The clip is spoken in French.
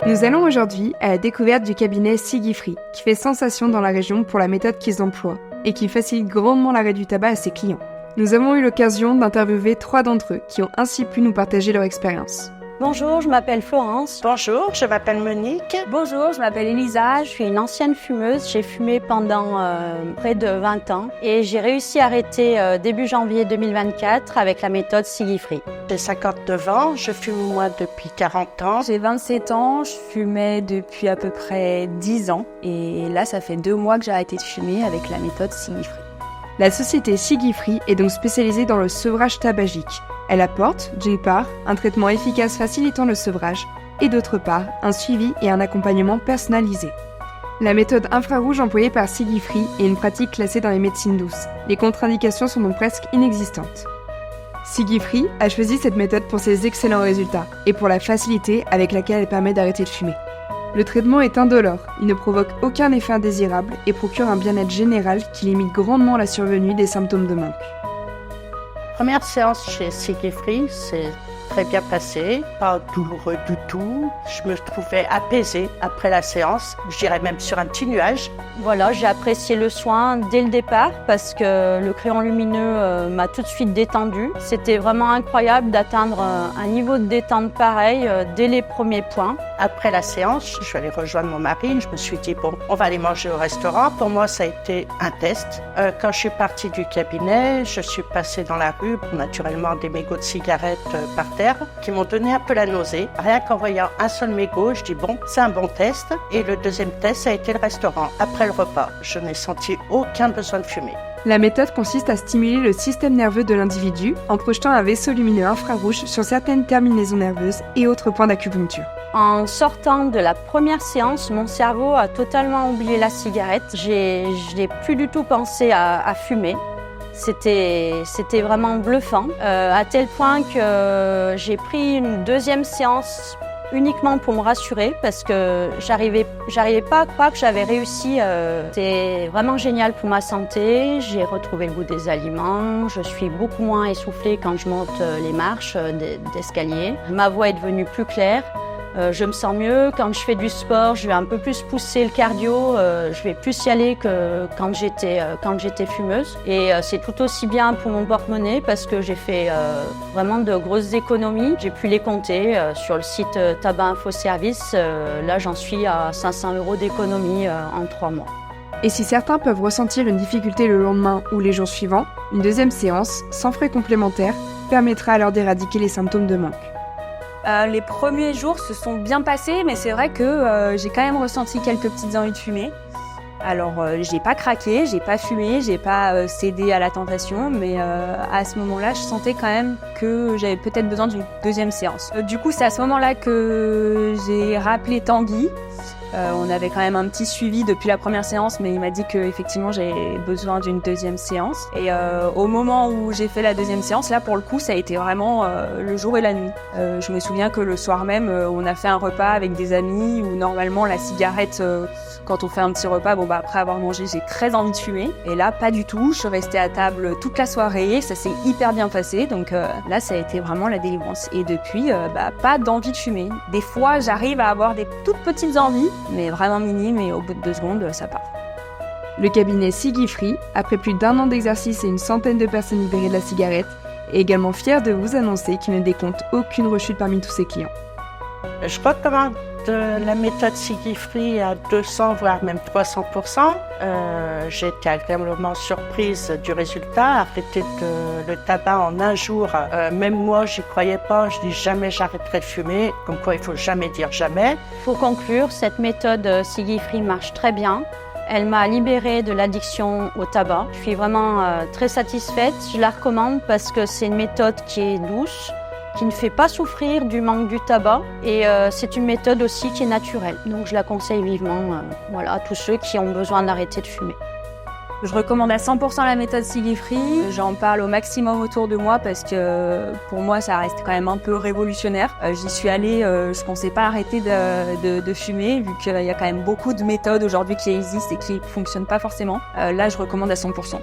Nous allons aujourd'hui à la découverte du cabinet Sigifree, qui fait sensation dans la région pour la méthode qu'ils emploient et qui facilite grandement l'arrêt du tabac à ses clients. Nous avons eu l'occasion d'interviewer 3 d'entre eux qui ont ainsi pu nous partager leur expérience. Bonjour, je m'appelle Florence. Bonjour, je m'appelle Monique. Bonjour, je m'appelle Elisa, je suis une ancienne fumeuse. J'ai fumé pendant près de 20 ans et j'ai réussi à arrêter début janvier 2024 avec la méthode Sigifree. J'ai 59 ans, je fume moi depuis 40 ans. J'ai 27 ans, je fumais depuis à peu près 10 ans et là ça fait 2 mois que j'ai arrêté de fumer avec la méthode Sigifree. La société Sigifree est donc spécialisée dans le sevrage tabagique. Elle apporte, d'une part, un traitement efficace facilitant le sevrage et d'autre part, un suivi et un accompagnement personnalisé. La méthode infrarouge employée par Sigifree est une pratique classée dans les médecines douces. Les contre-indications sont donc presque inexistantes. Sigifree a choisi cette méthode pour ses excellents résultats et pour la facilité avec laquelle elle permet d'arrêter de fumer. Le traitement est indolore, il ne provoque aucun effet indésirable et procure un bien-être général qui limite grandement la survenue des symptômes de manque. Première séance chez Sigifree, c'est très bien passé, pas douloureux du tout. Je me trouvais apaisée après la séance, je dirais même sur un petit nuage. Voilà, j'ai apprécié le soin dès le départ parce que le crayon lumineux m'a tout de suite détendue. C'était vraiment incroyable d'atteindre un niveau de détente pareil dès les premiers points. Après la séance, je suis allée rejoindre mon mari. Je me suis dit, bon, on va aller manger au restaurant. Pour moi, ça a été un test. Quand je suis partie du cabinet, je suis passée dans la rue, naturellement des mégots de cigarettes par terre, qui m'ont donné un peu la nausée. Rien qu'en voyant un seul mégot, je dis, bon, c'est un bon test. Et le deuxième test, ça a été le restaurant. Après le repas, je n'ai senti aucun besoin de fumer. La méthode consiste à stimuler le système nerveux de l'individu en projetant un vaisseau lumineux infrarouge sur certaines terminaisons nerveuses et autres points d'acupuncture. En sortant de la première séance, mon cerveau a totalement oublié la cigarette. Je n'ai plus du tout pensé à fumer. C'était vraiment bluffant, à tel point que j'ai pris une deuxième séance uniquement pour me rassurer parce que j'arrivais pas à croire que j'avais réussi. C'était vraiment génial pour ma santé. J'ai retrouvé le goût des aliments. Je suis beaucoup moins essoufflée quand je monte les marches d'escalier. Ma voix est devenue plus claire. Je me sens mieux. Quand je fais du sport, je vais un peu plus pousser le cardio. Je vais plus y aller que quand j'étais fumeuse. Et c'est tout aussi bien pour mon porte-monnaie parce que j'ai fait vraiment de grosses économies. J'ai pu les compter sur le site Tabac Info Service. Là, j'en suis à 500 € d'économie en 3 mois. Et si certains peuvent ressentir une difficulté le lendemain ou les jours suivants, une deuxième séance, sans frais complémentaires, permettra alors d'éradiquer les symptômes de manque. Les premiers jours se sont bien passés, mais c'est vrai que j'ai quand même ressenti quelques petites envies de fumer. Alors, j'ai pas craqué, j'ai pas fumé, j'ai pas cédé à la tentation, mais à ce moment-là, je sentais quand même que j'avais peut-être besoin d'une deuxième séance. Du coup, c'est à ce moment-là que j'ai rappelé Tanguy. On avait quand même un petit suivi depuis la première séance, mais il m'a dit qu'effectivement j'avais besoin d'une deuxième séance. Et au moment où j'ai fait la deuxième séance, là pour le coup, ça a été vraiment le jour et la nuit. Je me souviens que le soir même, on a fait un repas avec des amis où normalement la cigarette, quand on fait un petit repas, après avoir mangé, j'ai très envie de fumer. Et là, pas du tout. Je suis restée à table toute la soirée. Ça s'est hyper bien passé. Donc là, ça a été vraiment la délivrance. Et depuis, pas d'envie de fumer. Des fois, j'arrive à avoir des toutes petites envies, mais vraiment minimes, et au bout de 2 secondes, ça part. Le cabinet Sigifree, après plus d'1 an d'exercice et une centaine de personnes libérées de la cigarette, est également fier de vous annoncer qu'il ne décompte aucune rechute parmi tous ses clients. Je recommande la méthode Sigifree à 200 voire même 300%. J'ai été agréablement surprise du résultat. Arrêter le tabac en 1 jour, même moi j'y croyais pas. Je dis jamais j'arrêterai de fumer, comme quoi il faut jamais dire jamais. Pour conclure, cette méthode Sigifree marche très bien. Elle m'a libérée de l'addiction au tabac. Je suis vraiment très satisfaite. Je la recommande parce que c'est une méthode qui est douce, qui ne fait pas souffrir du manque du tabac, et c'est une méthode aussi qui est naturelle. Donc je la conseille vivement à tous ceux qui ont besoin d'arrêter de fumer. Je recommande à 100% la méthode Sigifree. J'en parle au maximum autour de moi parce que pour moi, ça reste quand même un peu révolutionnaire. J'y suis allée, je pensais pas arrêter de fumer vu qu'il y a quand même beaucoup de méthodes aujourd'hui qui existent et qui fonctionnent pas forcément. Là, je recommande à 100%.